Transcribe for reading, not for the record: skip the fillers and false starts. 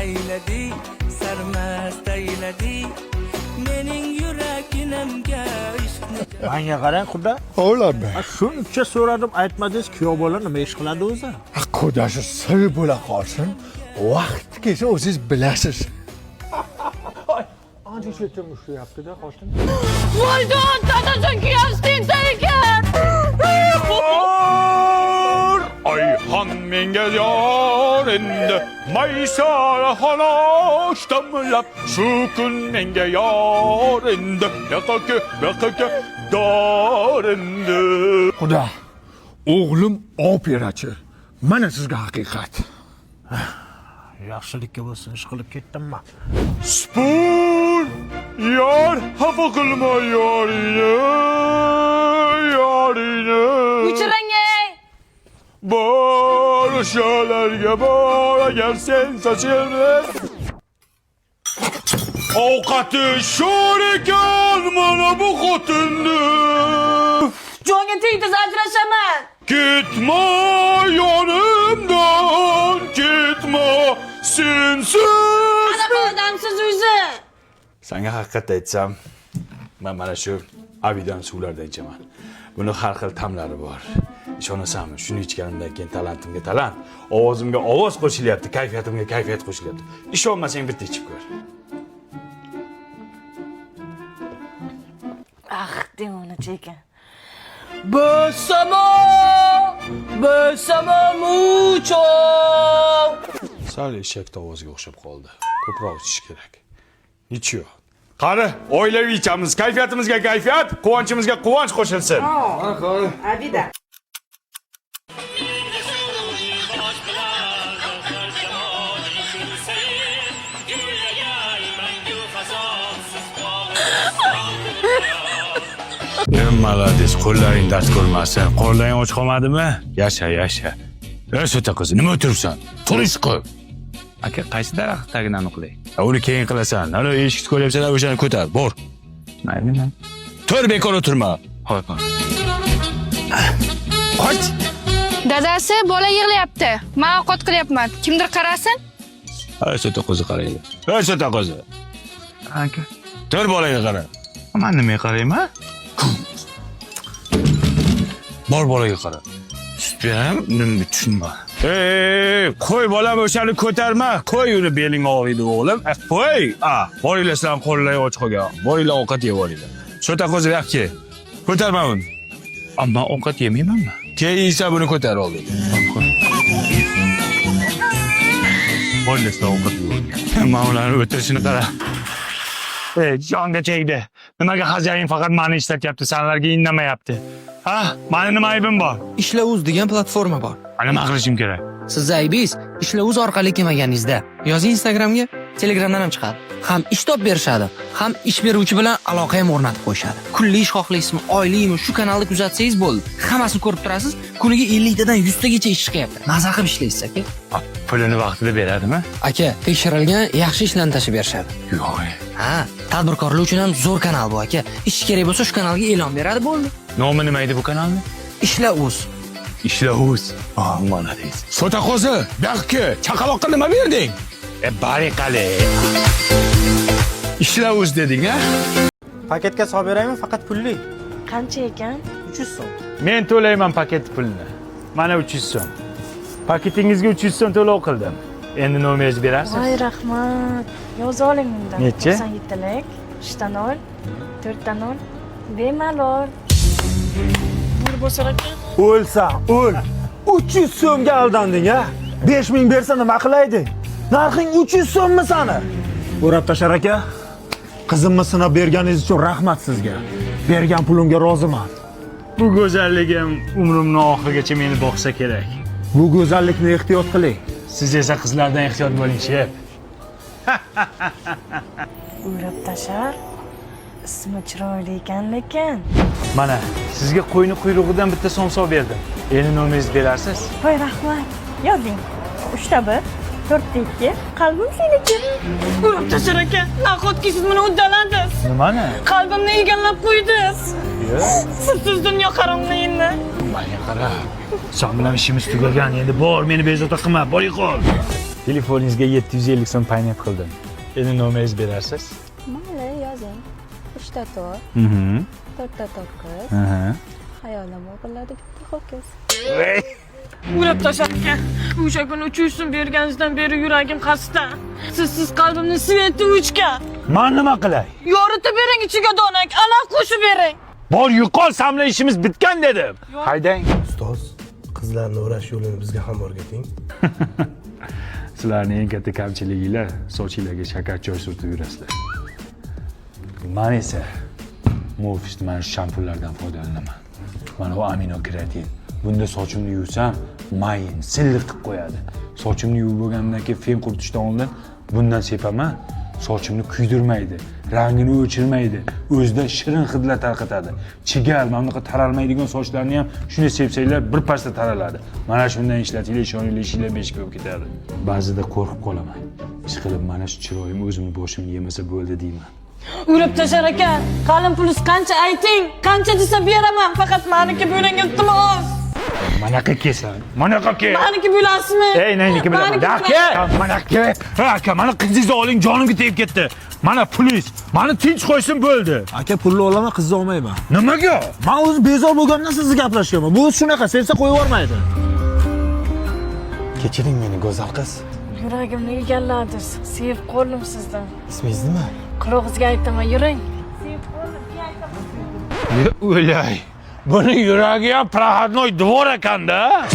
ayladi, sarmast ayladi. Mening yuraginimga ishqni. Menga qarang, xudo. Oğlum be. Shuncha so'radim, aytmadingiz, kuyov bola nima ish qiladi o'zi? Xudosi sir bo'la qolsin. Vaqt kelsa o'zingiz bilasiz. Ancha ishlatib ushlayapti-da xotin. Voydon, dadajon kuyastin ekan. Ayhan menga yor endi Maysara xonosh damlab shu kun menga yor endi yoqqa dor endi. Xudo, o'g'lim operachi. Mana sizga haqiqat. Yaxshilikka bo'lsin, ish qilib ketdimmi? Spur yor xafa qilma yorini Uchiring ey. Bor o'shalarga bor agar sen sochilni ovqati sho'r ekan mana bu xotinni Jonga tegdi, ajrashaman. ketma yonimdan ketma sensiz Qanaqa odamsiz o'zi? Senga haqiqat aytsam men mana shu avidan suvlardan ichaman. Buni har xil ta'mlari bor. Ishonasanmi? Shuni ichganimdan keyin talantimga talant, ovozimga ovoz qo'shilyapti, kayfiyatimga kayfiyat qo'shilyapti. Ishonmasang bitta ichib ko'r. Ah, demonachi ekan. Besamo mucho. Sal eshak tovuziga o'xshab qoldi. Ko'proq ichish kerak. Ichiyo. Qani, oilaviy ichamiz, kayfiyatimizga kayfiyat, quvonchimizga quvonch qo'shilsin. Avida. Malades, qo'llaring dard ko'rmasin. Qo'llaring och qolmadimi? Yasha. O'ta qiz, nima o'tiribsan? Turish qil. Aka, qaysi daraxt tagidan aniqlay? Uni keyin qilasan. Ana eshikni ko'ryapsan, o'shani ko'tar, bor. Mayli. Tur, bekor o'tirma. Hoy. Qoch. Dadasi bola yig'layapti. Men ovqat qilyapman. Kimdir qarasin? O'ta qizni qaraydi. O'ta qizni. Aka. Tur bolaga qara. Men nimaga qarayman? Bor bolaga qara. Sutbam, nima tushunma. Qo'y bolam o'shani ko'tarma. Qo'y uni beling og'riydi o'g'lim. Qo'y. Boringlar sizlar qo'llay och qolgan. Boringlar ovqat yeb olinglar. Shota qo'zi yaxki. Ko'tarma uni. Ammo ovqat yemaymanmi? Keyin esa buni ko'tar olding. Boringlar sizlar ovqat yeb olinglar. Mavlani o'tirishini qara. Jonga tegdi. Nimaga xo'jayin faqat meni ishlatyapti, senlarga indamayapti? Ha, meni nima aybim bor? Ishlavuz degan platforma bor. Nima qilishim kerak? Siz aybingiz Ishlavuz orqali kelmaganingizda. Yozing Instagramga, Telegramdan ham chiqadi. Ham ish top berishadi, ham ish beruvchi bilan aloqa ham o'rnatib qo'yishadi. Kunlik ish xohlaysizmi, oylikmi, shu kanalda kuzatsangiz bo'ldi. Hammasini ko'rib turasiz. Kuniga 50 tadan 100 tagacha ish chiqyapti. Maza qilib ishlaysiz aka. Pulini vaqtida beradimi? Aka, tekshirilgan yaxshi ishlarni tashib berishadi. Yo'q. Ha, tadbirkorlar uchun ham zo'r kanal bu aka. Ish kerak bo'lsa shu kanalga e'lon beradi bo'ldi. Nomi nima edi bu kanalni? Ishlavuz. Ishlavuz. Mana deysiz. Sota qo'zi, yaxki, chaqaloqqa nima berding? Bariqali. Ishlavuz deding, ha? Paketga solib beraymi, faqat pulli? Qancha ekan? 300 so'm. Men to'layman paket pulini. Mana 300 so'm. Paketingizga 300 so'm to'lov qildim. Endi nomeringizni berasiz? Voy rahmat. Yoza oling undan. Necha? 97 lik, 3 ta 0, 4 ta 0. Bemalol. Bur bo'lsa ekan. O'lsan, o'l. 300 so'mga aldanding, ha? 5000 bersa nima qilayding? Narxing 300 so'mmi sani? O'rab tashar aka. Qizimni sinab berganingiz uchun rahmat sizga. Bergan pulimga roziman. Bu go'zalligim umrimning oxirigacha meni boqsa kerak. Bu go'zallikni ehtiyot qiling. Siz esa qizlardan ehtiyot bo'ling, shef. O'rab tashar. Ismi chiroyli ekan lekin. Mana sizga qo'yni quyrug'idan bitta somsav berdim. Endi nomeringizni berasiz? Voy rahmat. Yozing. 3 ta 1, 4 ta 2. Qalbim seniki. O'rab tashar aka. Nahotki siz meni uddaladingiz. Nimani? Qalbimni egallab qo'ydingiz. Sizsiz dunyo qaromli endi. Menga qara. Sen bilan ishimiz tugagan. Endi bor, meni bezovta qilma. Boring qol. Telefoningizga 750 so'm paynet qildim. Endi nomeringizni berarsiz? Mayli, yozing. 3 Mhm. 4 9. Aha. Xayolim o'g'irladi bitta ho'kiz. Urib tashlar aka. O'sha kuni 300 so'm berganingizdan beri yuragim xasta. Sizsiz qalbimni sveti o'chgan. Men nima qilay? Yoritib bering ichiga donak, aloq qo'shib bering. Bor yo'qol, samla ishimiz bitgan dedim. Haydang. Ustoz, qizlarni o'rash yo'lini bizga ham o'rgating. Sizlarning eng katta kamchiliginglar sochinglarga shakar choy surtib yurasizlar. Men esa Morpheus mana shu shampunlardan foydalanaman. Mana bu aminokeratin. Bunda sochimni yuvsam, mayin, silliq qilib qo'yadi. Sochimni yuvib bo'lgandan keyin fen quritishdan oldin bundan sepaman. Sochimni kuydirmaydi, rangini o'chirmaydi, o'zida shirin hidlar tarqatadi. Chigal, mana bunaqa taralmaydigan sochlarni ham shuni sepsanglar birpasda taraladi. Mana shundan ishlatinglar, ishoninglar, ishinglar beshik bo'lib ketadi. Ba'zida qo'rqib qolaman. Ishqilib mana shu chiroyim o'zimni boshimni yemasa bo'ldi deyman. Urib tashlar aka. Qalin pulus qancha ayting? Qancha desa beraman, faqat meniki bo'ling iltimos. Manaqa kelsan. Manaqa kel. Meniki bo'lasizmi? Ey, niki bilaman. Aka, manaqa. Aka, mana qizingizni oling, jonimga tegib ketdi. Mana pulingiz. Meni tinch qo'ysin bo'ldi. Aka, pulni olaman, qizni olmayman. Nimaga? Men o'zim bezor bo'lgandan sizni gaplashyapman. Bu shunaqa, sevsa qo'yib yubormaydi. Kechiring meni, go'zal qiz. Yuragimni egalladingiz. Sevib qoldim sizdan. Ismingiz nima? Quloqingizga aytaman, yuring. O'lay. Buni yuragi ham prohodnoy dvor ekanda.